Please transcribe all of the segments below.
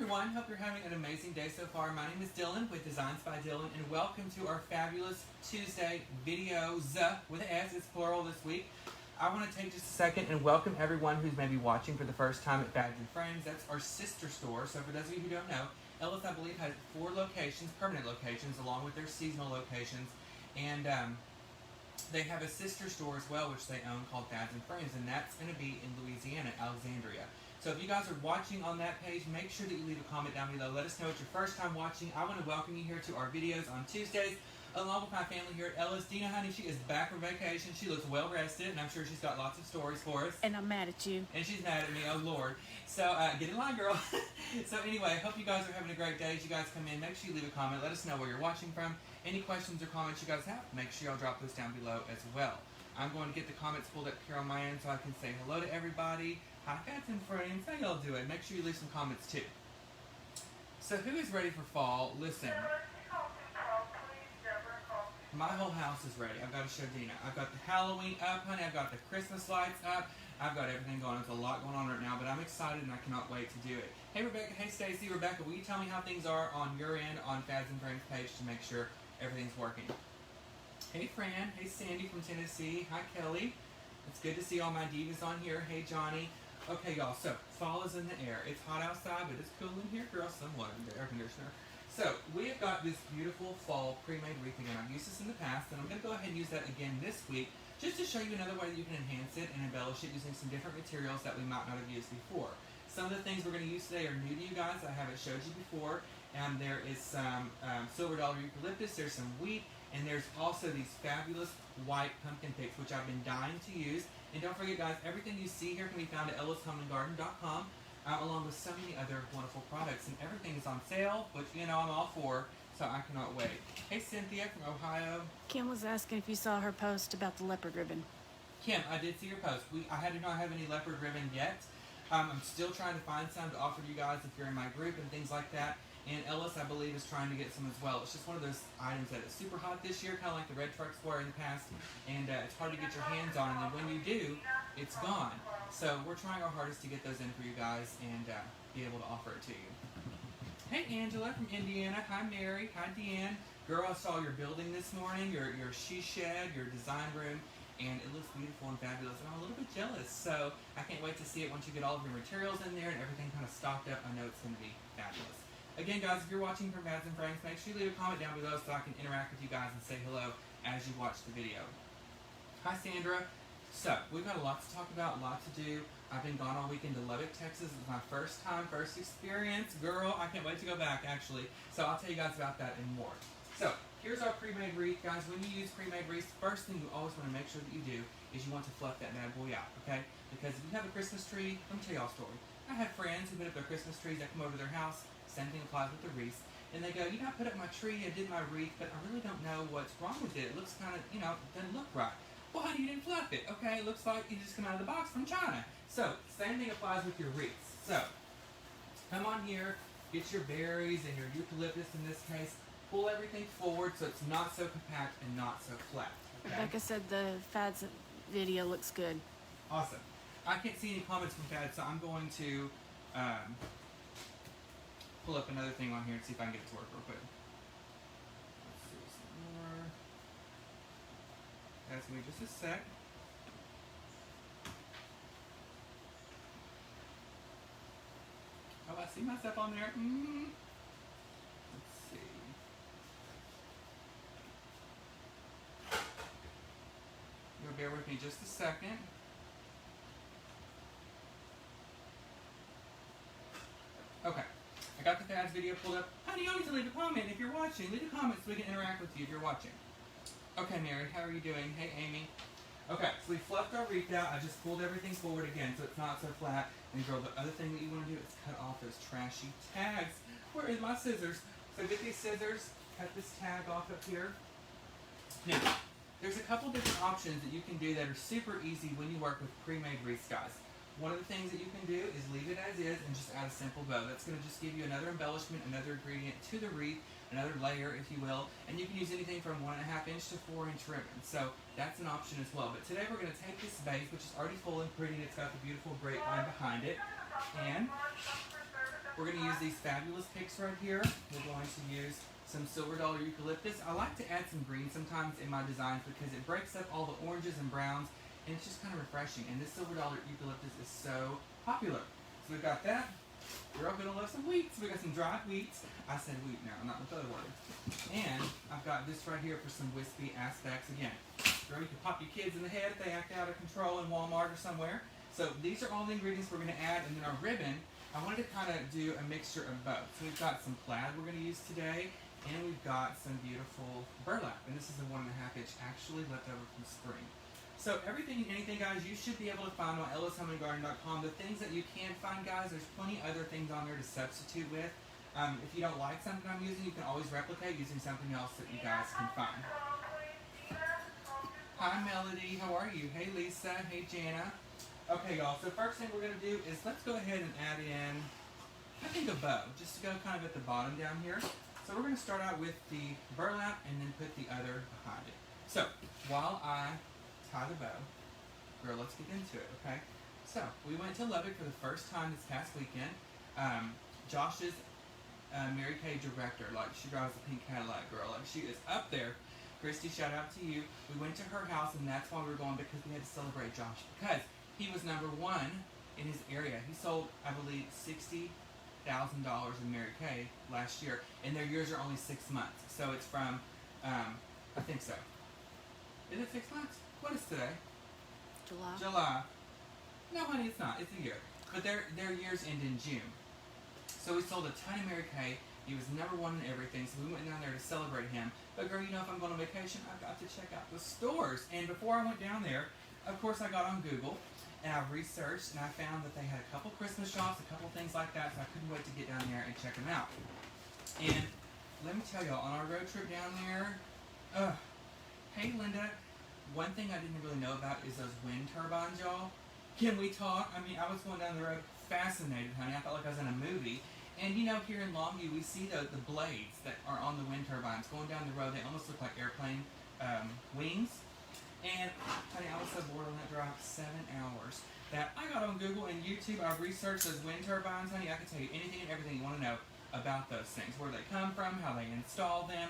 everyone, hope you're having an amazing day so far. My name is Dylan with Designs by Dylan, and welcome to our fabulous Tuesday videos with an S, it's plural this week. I want to take just a second and welcome everyone who's maybe watching for the first time at Fads and Frames. That's our sister store. So for those of you who don't know, Ellis, I believe, has 4 locations, permanent locations, along with their seasonal locations. And they have a sister store as well, which they own, called Fads and Frames, and that's going to be in Louisiana, Alexandria. So if you guys are watching on that page, make sure that you leave a comment down below. Let us know it's your first time watching. I want to welcome you here to our videos on Tuesdays, along with my family here at Ellis. Dina, honey, she is back from vacation. She looks well rested, and I'm sure she's got lots of stories for us. And I'm mad at you. And she's mad at me, oh Lord. So get in line, girl. So anyway, hope you guys are having a great day. As you guys come in, make sure you leave a comment. Let us know where you're watching from. Any questions or comments you guys have, make sure y'all drop those down below as well. I'm going to get the comments pulled up here on my end so I can say hello to everybody. Hi, Fads and Frames. How y'all doing? Make sure you leave some comments too. So who is ready for fall? Listen. My whole house is ready. I've got to show Dina. I've got the Halloween up, honey. I've got the Christmas lights up. I've got everything going. There's a lot going on right now, but I'm excited and I cannot wait to do it. Hey, Rebecca. Hey, Stacy. Rebecca, will you tell me how things are on your end on Fads and Frames page to make sure everything's working? Hey, Fran. Hey, Sandy from Tennessee. Hi, Kelly. It's good to see all my divas on here. Hey, Johnny. Okay, y'all. So, fall is in the air. It's hot outside, but it's cool in here, girl. Somewhat in the air conditioner. So, we have got this beautiful fall pre-made wreath again. I've used this in the past, and I'm going to go ahead and use that again this week, just to show you another way that you can enhance it and embellish it using some different materials that we might not have used before. Some of the things we're going to use today are new to you guys. I haven't showed you before. And there is some silver dollar eucalyptus, there's some wheat, and there's also these fabulous white pumpkin picks, which I've been dying to use. And don't forget, guys, everything you see here can be found at ellishomeandgarden.com, along with so many other wonderful products. And everything is on sale, which, you know, I'm all for, so I cannot wait. Hey, Cynthia from Ohio. Kim was asking if you saw her post about the leopard ribbon. Kim, I did see your post. I do not have any leopard ribbon yet. I'm still trying to find some to offer to you guys if you're in my group and things like that. And Ellis, I believe, is trying to get some as well. It's just one of those items that is super hot this year, kind of like the red trucks were in the past. And it's hard to get your hands on, and then when you do, it's gone. So we're trying our hardest to get those in for you guys and be able to offer it to you. Hey, Angela from Indiana. Hi, Mary. Hi, Deanne. Girl, I saw your building this morning, your she shed, your design room, and it looks beautiful and fabulous. And I'm a little bit jealous, so I can't wait to see it once you get all of your materials in there and everything kind of stocked up. I know it's going to be fabulous. Again, guys, if you're watching from Fads and Frames, make sure you leave a comment down below so I can interact with you guys and say hello as you watch the video. Hi, Sandra. So, we've got a lot to talk about, a lot to do. I've been gone all weekend to Lubbock, Texas. It was my first time, first experience. Girl, I can't wait to go back, actually. So, I'll tell you guys about that and more. So, here's our pre-made wreath. Guys, when you use pre-made wreaths, first thing you always want to make sure that you do is you want to fluff that bad boy out, okay? Because if you have a Christmas tree, let me tell y'all a story. I have friends who put up their Christmas trees that come over to their house. Same thing applies with the wreaths. And they go, you know, I put up my tree, I did my wreath, but I really don't know what's wrong with it. It looks kind of, you know, doesn't look right. Well, honey, you didn't fluff it. Okay, it looks like you just come out of the box from China. So, same thing applies with your wreaths. So, come on here, get your berries and your eucalyptus in this case. Pull everything forward so it's not so compact and not so flat. Okay? Rebecca said the Fads video looks good. Awesome. I can't see any comments from Fads, so I'm going to pull up another thing on here and see if I can get it to work real quick. Let's see some more. That's me just a sec. Oh, I see myself on there. Let's see. You'll bear with me just a second. Okay. I got the Fads video pulled up. Honey, you always leave a comment if you're watching. Leave a comment so we can interact with you if you're watching. Okay, Mary, how are you doing? Hey, Amy. Okay, so we fluffed our wreath out. I just pulled everything forward again so it's not so flat. And girl, the other thing that you want to do is cut off those trashy tags. Where is my scissors? So get these scissors, cut this tag off up here. Now, there's a couple different options that you can do that are super easy when you work with pre-made wreaths, guys. One of the things that you can do is leave it as is and just add a simple bow. That's going to just give you another embellishment, another ingredient to the wreath, another layer, if you will. And you can use anything from 1.5 inch to 4 inch ribbon. So that's an option as well. But today we're going to take this base, which is already full and pretty, and it's got the beautiful grapevine behind it. And We're going to use these fabulous picks right here. We're going to use some silver dollar eucalyptus. I like to add some green sometimes in my designs because it breaks up all the oranges and browns, and it's just kind of refreshing. And this silver dollar eucalyptus is so popular. So we've got that. You're all going to love some wheat. So we got some dried wheats. I said wheat now, not with other words. And I've got this right here for some wispy aspects. Again, girl, you can pop your kids in the head if they act out of control in Walmart or somewhere. So these are all the ingredients we're going to add. And then our ribbon, I wanted to kind of do a mixture of both. So we've got some plaid we're going to use today. And we've got some beautiful burlap. And this is a 1.5 inch actually left over from spring. So everything and anything, guys, you should be able to find on ellishomeandgarden.com. The things that you can't find, guys, there's plenty other things on there to substitute with. If you don't like something I'm using, you can always replicate using something else that you guys can find. Hi, Melody. How are you? Hey, Lisa. Hey, Jana. Okay, y'all. So first thing we're going to do is let's go ahead and add in, I think, a bow, just to go kind of at the bottom down here. So we're going to start out with the burlap and then put the other behind it. So while I tie the bow, girl, let's get into it, okay? So we went to Lubbock for the first time this past weekend. Josh's Mary Kay director, like she drives a pink Cadillac, girl, like she is up there. Christy, shout out to you. We went to her house, and that's why we were going, because we had to celebrate Josh, because he was #1 in his area. He sold, I believe, $60,000 in Mary Kay last year, and their years are only 6 months. So it's from, I think so. Is it 6 months? What is today? July. No, honey, it's not. It's a year. But their years end in June. So we sold a ton of Mary Kay. He was #1 in everything, so we went down there to celebrate him. But girl, you know, if I'm going on vacation, I've got to check out the stores. And before I went down there, of course, I got on Google, and I researched, and I found that they had a couple Christmas shops, a couple things like that, so I couldn't wait to get down there and check them out. And let me tell y'all, on our road trip down there, hey, Linda, one thing I didn't really know about is those wind turbines, y'all. Can we talk? I mean, I was going down the road fascinated, honey. I felt like I was in a movie. And you know, here in Longview, we see the blades that are on the wind turbines going down the road. They almost look like airplane wings. And honey, I was so bored on that drive, 7 hours, that I got on Google and YouTube. I researched those wind turbines, honey. I can tell you anything and everything you want to know about those things, where they come from, how they install them,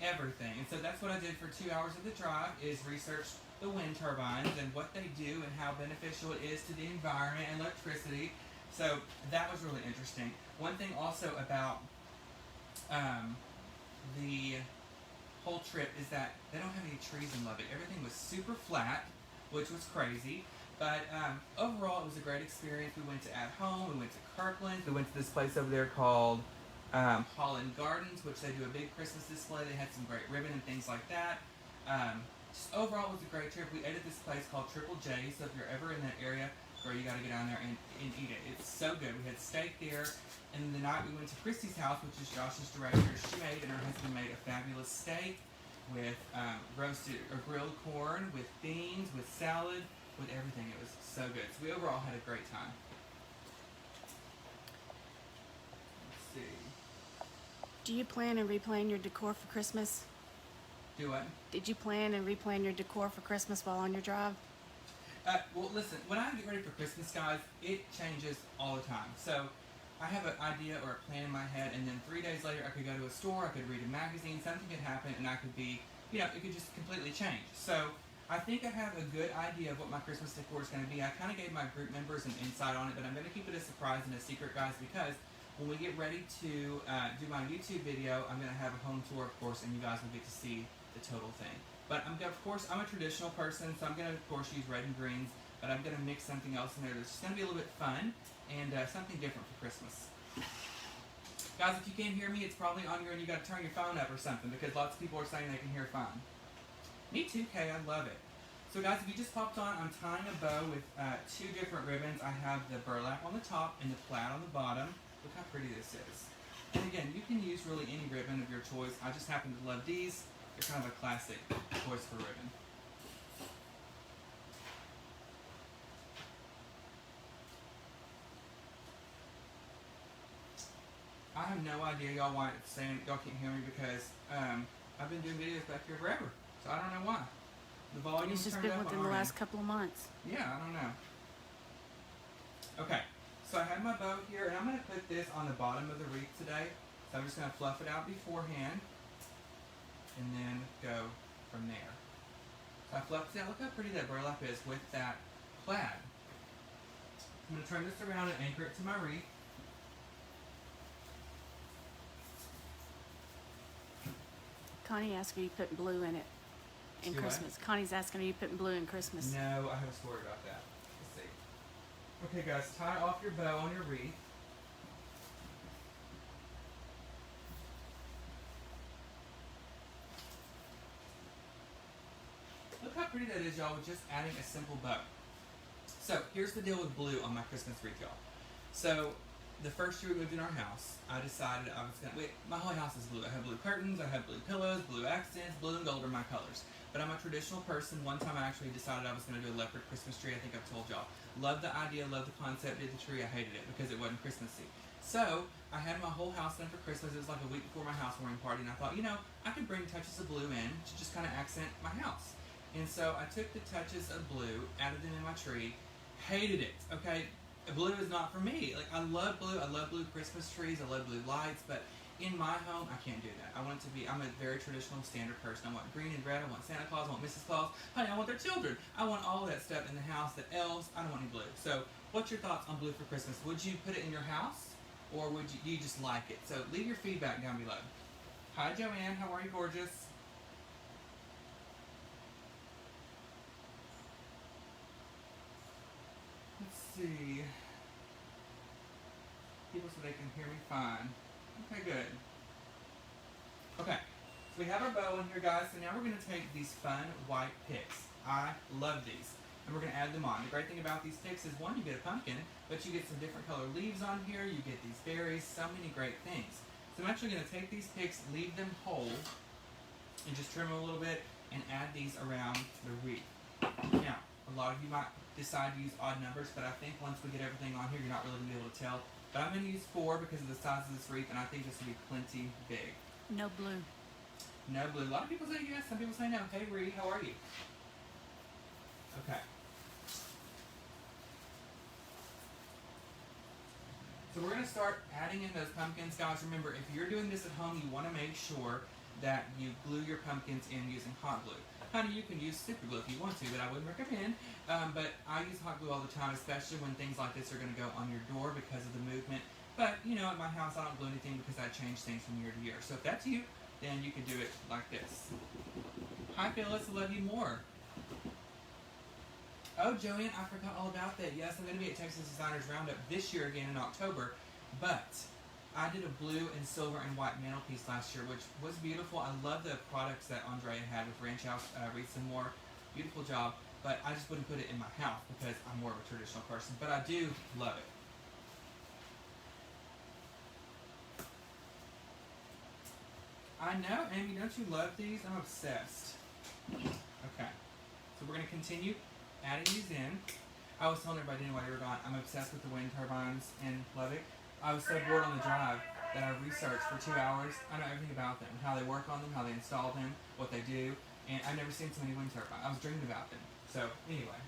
everything. And so that's what I did for 2 hours of the drive, is research the wind turbines and what they do and how beneficial it is to the environment and electricity. So that was really interesting. One thing also about the whole trip is that they don't have any trees in Lubbock. Everything was super flat, which was crazy. But overall, it was a great experience. We went to At Home. We went to Kirkland. We went to this place over there called Holland Gardens, which they do a big Christmas display. They had some great ribbon and things like that. Just overall, it was a great trip. We ate at this place called Triple J. So if you're ever in that area, girl, you got to get down there and eat it. It's so good. We had steak there. And then the night we went to Christy's house, which is Josh's director. She made, and her husband made, a fabulous steak with roasted or grilled corn, with beans, with salad, with everything. It was so good. So we overall had a great time. Let's see. Do you plan and replan your decor for Christmas? Do what? Did you plan and replan your decor for Christmas while on your drive? Well, listen, when I get ready for Christmas, guys, it changes all the time. So I have an idea or a plan in my head, and then 3 days later, I could go to a store, I could read a magazine, something could happen, and I could be, you know, it could just completely change. So I think I have a good idea of what my Christmas decor is going to be. I kind of gave my group members an insight on it, but I'm going to keep it a surprise and a secret, guys, because when we get ready to do my YouTube video, I'm going to have a home tour, of course, and you guys will get to see the total thing. But of course, I'm a traditional person, so I'm going to, of course, use red and greens, but I'm going to mix something else in there that's just going to be a little bit fun and something different for Christmas. Guys, if you can't hear me, it's probably on your end. You got to turn your phone up or something, because lots of people are saying they can hear fine. Me too, Kay. I love it. So, guys, if you just popped on, I'm tying a bow with 2 different ribbons. I have the burlap on the top and the plaid on the bottom. Look how pretty this is. And again, you can use really any ribbon of your choice. I just happen to love these. They're kind of a classic choice for ribbon. I have no idea, y'all, why it's saying y'all can't hear me, because I've been doing videos back here forever, so I don't know why. The volume's It's just turned been up within on the our last end. couple of months. Yeah, I don't know. Okay, So I have my bow here, and I'm going to put this on the bottom of the wreath today. So I'm just going to fluff it out beforehand, and then go from there. So I fluffed it out. Look how pretty that burlap is with that plaid. I'm going to turn this around and anchor it to my wreath. Connie asked me you putting blue in it in Do what? Christmas. Connie's asking me you putting blue in Christmas. No, I have a story about that. Let's see. Okay, guys, tie off your bow on your wreath. Look how pretty that is, y'all, with just adding a simple bow. So, here's the deal with blue on my Christmas wreath, y'all. So, the first year we moved in our house, I decided I was going to... my whole house is blue. I have blue curtains, I have blue pillows, blue accents, blue and gold are my colors. But I'm a traditional person. One time I actually decided I was going to do a leopard Christmas tree. I think I've told y'all. Loved the idea, loved the concept, did the tree. I hated it because it wasn't Christmassy. So, I had my whole house done for Christmas. It was like a week before my housewarming party, and I thought, you know, I could bring touches of blue in to just kind of accent my house. And so I took the touches of blue, added them in my tree, hated it, okay? Blue is not for me. Like, I love blue Christmas trees, I love blue lights, but in my home, I can't do that. I want it to be, I'm a very traditional, standard person. I want green and red, I want Santa Claus, I want Mrs. Claus, honey, I want their children. I want all of that stuff in the house, the elves, I don't want any blue. So, what's your thoughts on blue for Christmas? Would you put it in your house, or would you just like it? So, leave your feedback down below. Hi, Joanne, how are you, gorgeous? Let's see. People so they can hear me fine. Okay, good. Okay, so we have our bow in here, guys. So now we're going to take these fun white picks. I love these. And we're going to add them on. The great thing about these picks is, one, you get a pumpkin, but you get some different color leaves on here. You get these berries, so many great things. So I'm actually going to take these picks, leave them whole, and just trim them a little bit, and add these around the wreath. Now, a lot of you might decide to use odd numbers, but I think once we get everything on here, you're not really going to be able to tell. But I'm going to use 4 because of the size of this wreath, and I think this will be plenty big. No blue. No blue. A lot of people say yes, some people say no. Hey, Ree, how are you? Okay. So we're going to start adding in those pumpkins. Guys, remember, if you're doing this at home, you want to make sure that you glue your pumpkins in using hot glue. Honey, you can use super glue if you want to, but I wouldn't recommend. But I use hot glue all the time, especially when things like this are going to go on your door because of the movement. But, you know, at my house, I don't glue anything because I change things from year to year. So if that's you, then you can do it like this. Hi, Phyllis. I love you more. Oh, Joanne, I forgot all about that. Yes, I'm going to be at Texas Designers Roundup this year again in October. But I did a blue and silver and white mantelpiece last year, which was beautiful. I love the products that Andrea had with Ranch House, Wreath and more. Beautiful job. But I just wouldn't put it in my house because I'm more of a traditional person. But I do love it. I know, Amy, don't you love these? I'm obsessed. Okay. So we're going to continue adding these in. I was telling everybody anyway, they were gone. I'm obsessed with the wind turbines in Lubbock. I was so bored on the drive that I researched for 2 hours. I know everything about them, how they work on them, how they install them, what they do, and I've never seen so many wind turbines. I was dreaming about them. So, anyway.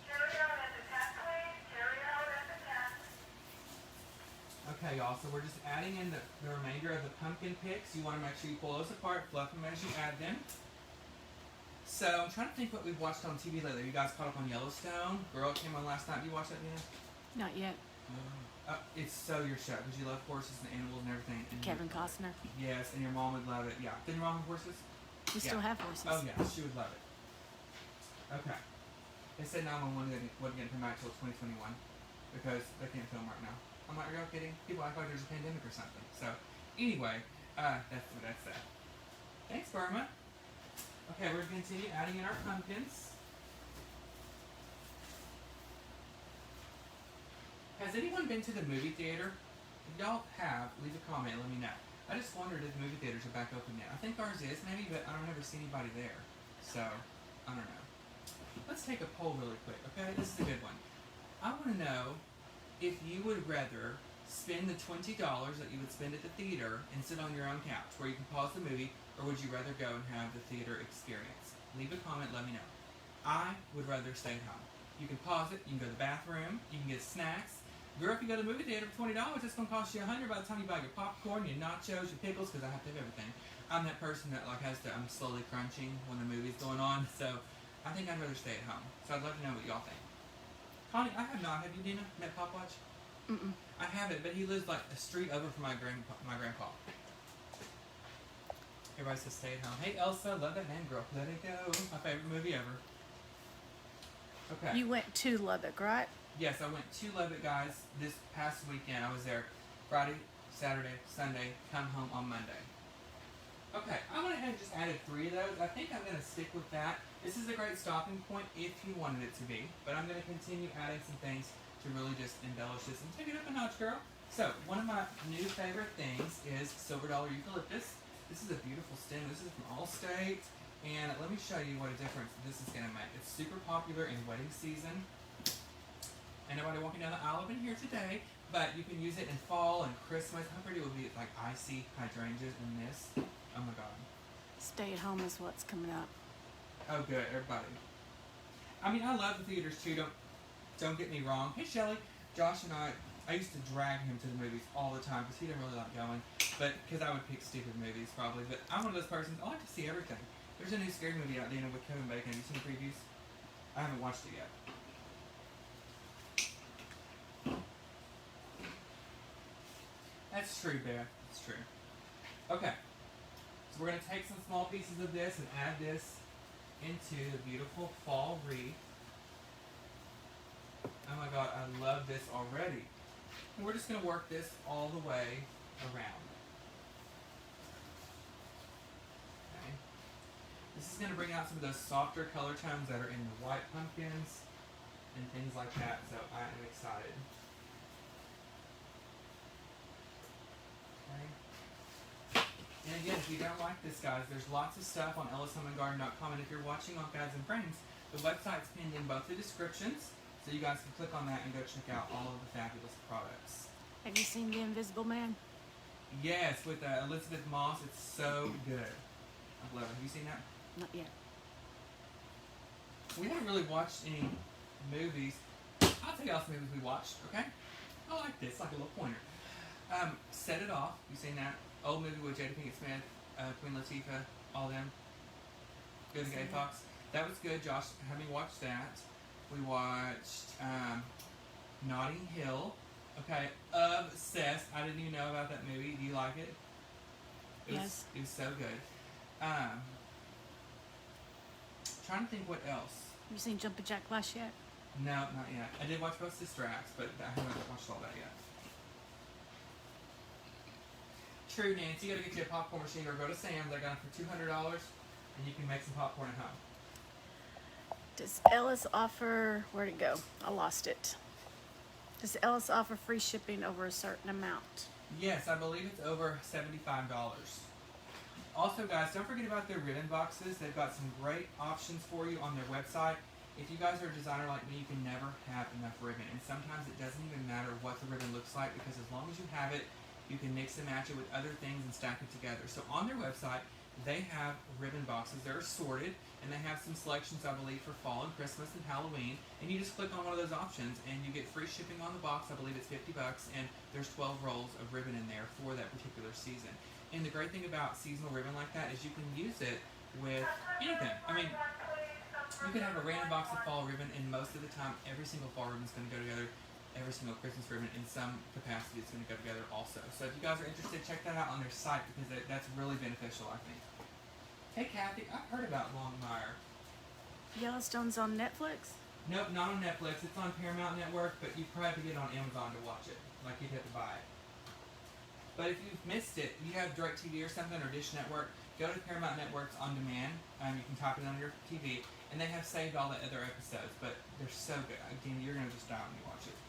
Carry out at the cat, please. Carry out at the cat. Okay, y'all, so we're just adding in the remainder of the pumpkin picks. You want to make sure you pull those apart, fluff them as you add them. So, I'm trying to think what we've watched on TV lately. You guys caught up on Yellowstone? Girl, it came on last night. You watch that, Nina? Not yet. It's so your show because you love horses and animals and everything. And Kevin Costner. Yes, and your mom would love it. Yeah. Did your mom have horses? We still have horses. Oh, yeah. She would love it. Okay. They said 911 wouldn't get them back till 2021 because they can't film right now. I'm like, are y'all kidding? People act like there's a pandemic or something. So, anyway, that's that. Thanks, Burma. Okay, we're going to continue adding in our pumpkins. Has anyone been to the movie theater? If y'all have, leave a comment, let me know. I just wondered if movie theaters are back open yet. I think ours is, maybe, but I don't ever see anybody there. So, I don't know. Let's take a poll really quick, okay? This is a good one. I want to know if you would rather spend the $20 that you would spend at the theater and sit on your own couch where you can pause the movie, or would you rather go and have the theater experience? Leave a comment, let me know. I would rather stay at home. You can pause it, you can go to the bathroom, you can get snacks, Girl, if you go to the movie theater for $20, it's gonna cost you $100 by the time you buy your popcorn, your nachos, your pickles, because I have to have everything. I'm that person that like I'm slowly crunching when the movie's going on, so I think I'd rather stay at home. So I'd love to know what y'all think. Connie, I have not. Have you, Dina, met Pop Watch? Mm-mm. I haven't, but he lives like a street over from my grandpa. Everybody says stay at home. Hey Elsa, love that name, girl. Let it go. My favorite movie ever. Okay. You went to Lubbock, right? Yes, I went to Lubbock, guys, this past weekend. I was there Friday, Saturday, Sunday, come home on Monday. Okay, I went ahead and just added 3 of those. I think I'm going to stick with that. This is a great stopping point if you wanted it to be, but I'm going to continue adding some things to really just embellish this and take it up a notch, girl. So, one of my new favorite things is Silver Dollar Eucalyptus. This is a beautiful stem. This is from Allstate, and let me show you what a difference this is going to make. It's super popular in wedding season. And nobody walking down the aisle up in here today, but you can use it in fall and Christmas. How pretty it would be with like icy hydrangeas in this. Oh my god. Stay at home is what's coming up. Oh good, everybody. I mean, I love the theaters too, don't get me wrong. Hey Shelly, Josh and I used to drag him to the movies all the time because he didn't really like going. But, because I would pick stupid movies probably. But I'm one of those persons, I like to see everything. There's a new scary movie out, Dana, with Kevin Bacon. Have you seen the previews? I haven't watched it yet. That's true, Bear. That's true. Okay. So we're going to take some small pieces of this and add this into the beautiful fall wreath. Oh my god, I love this already. And we're just going to work this all the way around. Okay. This is going to bring out some of those softer color tones that are in the white pumpkins and things like that, so I am excited. And again, if you don't like this, guys, there's lots of stuff on ellishomeandgarden.com, and if you're watching on Fads and Frames, the website's pinned in both the descriptions, so you guys can click on that and go check out all of the fabulous products. Have you seen The Invisible Man? Yes, with Elizabeth Moss, it's so good. I love it. Have you seen that? Not yet. We haven't really watched any movies. I'll tell you all some movies we watched, okay? I like this, like a little pointer. Set It Off, you seen that? Old movie with Jada Pinkett Smith, Queen Latifah, all them. Good and Gay Fox. That was good. Josh had me watch that. We watched Notting Hill. Okay, obsessed. I didn't even know about that movie. Do you like it? Yes. It was so good. Trying to think what else. Have you seen Jumpin' Jack Flash yet? No, not yet. I did watch both Sister Acts, but I haven't watched all that yet. True, Nancy. You gotta get you a popcorn machine or go to Sam's. I got it for $200, and you can make some popcorn at home. Does Ellis offer... Where'd it go? I lost it. Does Ellis offer free shipping over a certain amount? Yes, I believe it's over $75. Also, guys, don't forget about their ribbon boxes. They've got some great options for you on their website. If you guys are a designer like me, you can never have enough ribbon. And sometimes it doesn't even matter what the ribbon looks like, because as long as you have it, you can mix and match it with other things and stack it together. So on their website, they have ribbon boxes. They're assorted, and they have some selections, I believe, for fall and Christmas and Halloween. And you just click on one of those options, and you get free shipping on the box. I believe it's $50, and there's 12 rolls of ribbon in there for that particular season. And the great thing about seasonal ribbon like that is you can use it with anything. I mean, you could have a random box of fall ribbon, and most of the time, every single fall ribbon is going to go together. Every single Christmas ribbon in some capacity is going to go together also. So if you guys are interested, check that out on their site, because that's really beneficial, I think. Hey Kathy, I've heard about Longmire. Yellowstone's on Netflix? Nope, not on Netflix. It's on Paramount Network, but you probably have to get it on Amazon to watch it. Like, you'd have to buy it. But if you've missed it, you have DirecTV or something, or Dish Network, go to Paramount Network's On Demand. You can type it on your TV, and they have saved all the other episodes, but they're so good. Again, you're going to just die when you watch it.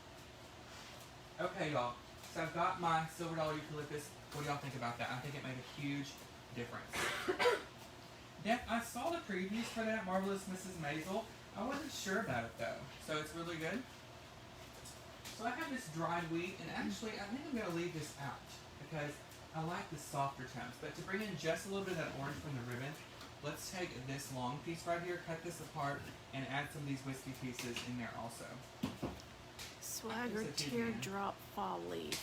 Okay, y'all. So I've got my Silver Dollar Eucalyptus. What do y'all think about that? I think it made a huge difference. Yeah, I saw the previews for that, Marvelous Mrs. Maisel. I wasn't sure about it, though. So it's really good. So I have this dried wheat, and actually, I think I'm going to leave this out, because I like the softer tones. But to bring in just a little bit of that orange from the ribbon, let's take this long piece right here, cut this apart, and add some of these whiskey pieces in there also. Swagger It's a two-man. teardrop fall leaf.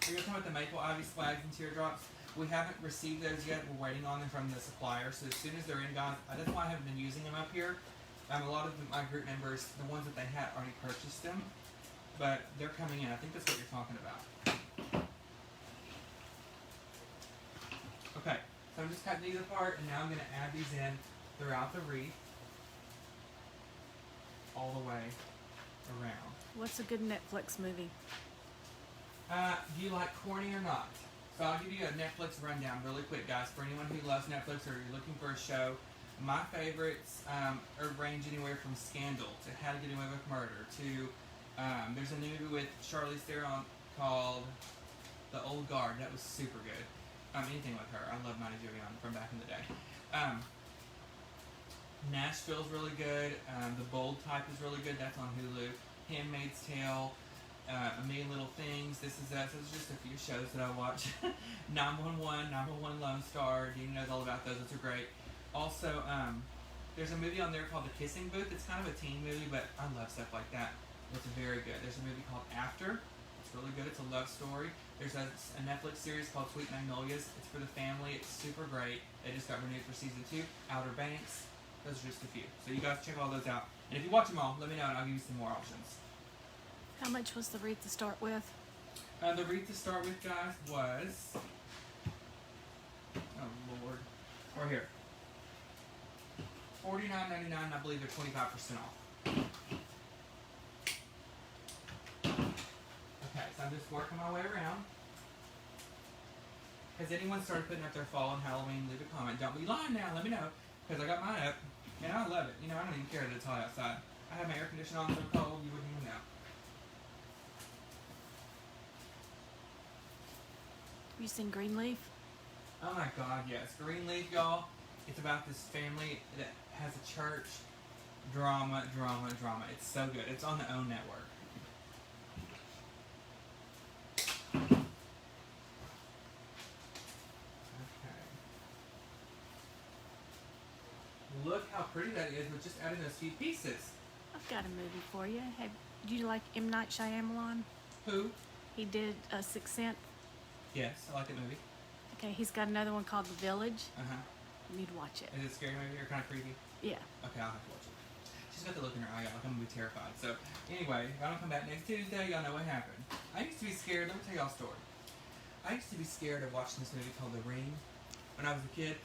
Are you talking about the maple ivy swags and teardrops? We haven't received those yet. We're waiting on them from the supplier. So as soon as they're in, guys, that's why I haven't been using them up here. A lot of my group members, the ones that they had, already purchased them, but they're coming in. I think that's what you're talking about. Okay, so I'm just cutting these apart, and now I'm going to add these in throughout the wreath, all the way around. What's a good Netflix movie? Do you like corny or not? So I'll give you a Netflix rundown really quick, guys. For anyone who loves Netflix or you're looking for a show, my favorites range anywhere from Scandal to How to Get Away with Murder to there's a new movie with Charlize Theron called The Old Guard. That was super good. Anything with her. I love Maddie Julian from back in the day. Nashville's really good. The Bold Type is really good. That's on Hulu. Handmaid's Tale. A Million Little Things. This is Us. Those are just a few shows that I watch. 911, 911 Lone Star. Dean knows all about those. Those are great. Also, there's a movie on there called The Kissing Booth. It's kind of a teen movie, but I love stuff like that. It's very good. There's a movie called After. It's really good. It's a love story. There's a Netflix series called Sweet Magnolias. It's for the family. It's super great. It just got renewed for season 2. Outer Banks. Those are just a few. So you guys check all those out. And if you watch them all, let me know and I'll give you some more options. How much was the wreath to start with? The wreath to start with, guys, was... Oh, Lord. Right here. $49.99, I believe they're 25% off. Okay, so I'm just working my way around. Has anyone started putting up their fall and Halloween? Leave a comment. Don't be lying now, let me know. Because I got mine up, and I love it. You know, I don't even care that it's hot outside. I have my air conditioner on so cold, you wouldn't even know. Have you seen Greenleaf? Oh my God, yes. Greenleaf, y'all. It's about this family that has a church. Drama. It's so good. It's on the OWN network. Okay. Look how pretty that is with just adding those few pieces. I've got a movie for you. Do you like M. Night Shyamalan? Who? He did Sixth Sense. Yes, I like that movie. Okay, he's got another one called The Village. Uh-huh. You need to watch it. Is it a scary movie or kind of creepy? Yeah. Okay, I'll have to watch it. She's got the look in her eye, y'all. I'm gonna be terrified. So, anyway, if I don't come back next Tuesday, y'all know what happened. I used to be scared. Let me tell y'all a story. I used to be scared of watching this movie called The Ring when I was a kid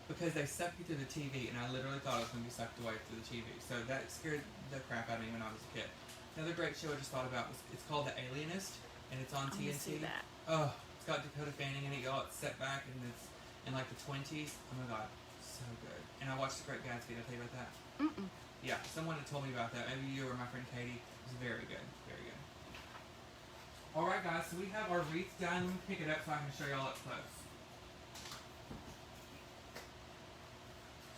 because they sucked you through the TV, and I literally thought I was gonna be sucked away through the TV. So that scared the crap out of me when I was a kid. Another great show I just thought about was it's called The Alienist, and it's on I TNT. want to see that. Oh, it's got Dakota Fanning in it, y'all. It's set back and it's in like the 20s. Oh my God, so good. And I watched The Great Gatsby. Did I tell you about that? Mm-mm. Yeah, someone had told me about that. Maybe you or my friend Katie. It was very good. Very good. Alright guys, so we have our wreath done. Let me pick it up so I can show y'all up close.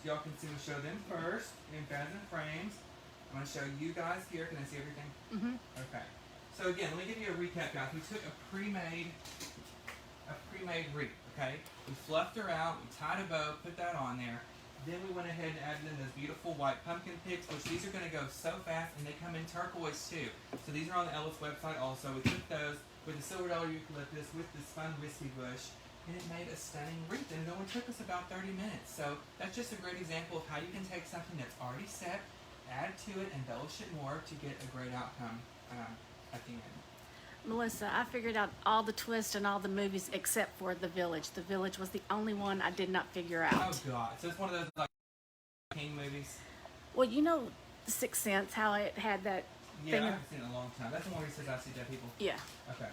So y'all can see me show them first in Pheasant Frames. I'm going to show you guys here. Can I see everything? Mm-hmm. Okay. So again, let me give you a recap, guys. We took a pre-made wreath, okay? We fluffed her out, we tied a bow, put that on there. Then we went ahead and added in those beautiful white pumpkin picks, which these are going to go so fast, and they come in turquoise too. So these are on the Ellis website also. We took those with the silver dollar eucalyptus, with this fun whiskey bush, and it made a stunning wreath. And it only took us about 30 minutes. So that's just a great example of how you can take something that's already set, add to it, embellish it more to get a great outcome at the end. Melissa, I figured out all the twists and all the movies except for The Village. The Village was the only one I did not figure out. Oh God! So it's one of those like King movies. Well, you know Sixth Sense, how it had that Yeah, thing. I haven't seen it in a long time. That's the one where he says I see dead people. Yeah. Okay.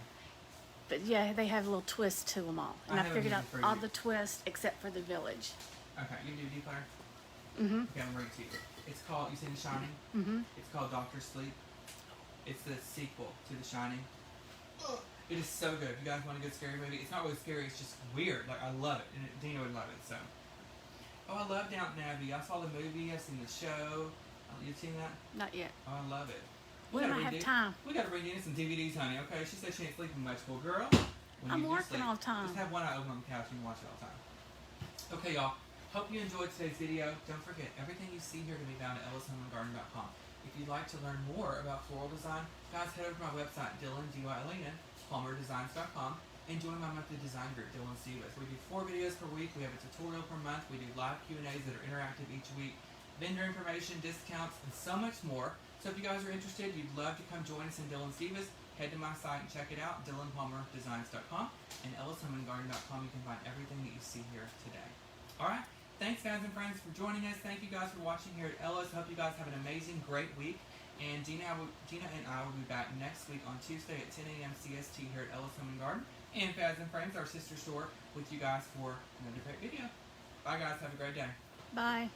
But yeah, they have a little twist to them all. And I I have a figured out movie for all you. the twists except for The Village. Okay. You do DVD player? Mm-hmm. Okay, I'm ready to you. It's called. You seen The Shining? Mm-hmm. It's called Doctor Sleep. It's the sequel to The Shining. It is so good. If you guys want a good scary movie, it's not really scary. It's just weird. Like I love it, and Dina would love it. So. Oh, I love Downton Abbey. I saw the movie. I've seen the show. You've seen that? Not yet. Oh, I love it. When I have time. We gotta bring in some DVDs, honey. Okay? She said she ain't sleeping much. Well, girl, when I'm you do working sleep, all the time. Just have one eye open on the couch and you can watch it all the time. Okay, y'all. Hope you enjoyed today's video. Don't forget, everything you see here can be found at ellishomeandgarden.com. If you'd like to learn more about floral design, guys, head over to my website, DylanPalmerDesigns.com, and join my monthly design group, Dylan Stevens. We do 4 videos per week. We have a tutorial per month. We do live Q&As that are interactive each week, vendor information, discounts, and so much more. So if you guys are interested, you'd love to come join us in Dylan Stevens, head to my site and check it out, DylanPalmerDesigns.com, and EllisHomeandGarden.com. You can find everything that you see here today. All right. Thanks, guys and friends, for joining us. Thank you guys for watching here at Ellis. Hope you guys have an amazing, great week. And Gina and I will be back next week on Tuesday at 10 a.m. CST here at Ellis Home and Garden and Fads and Friends, our sister store, with you guys for another great video. Bye, guys. Have a great day. Bye.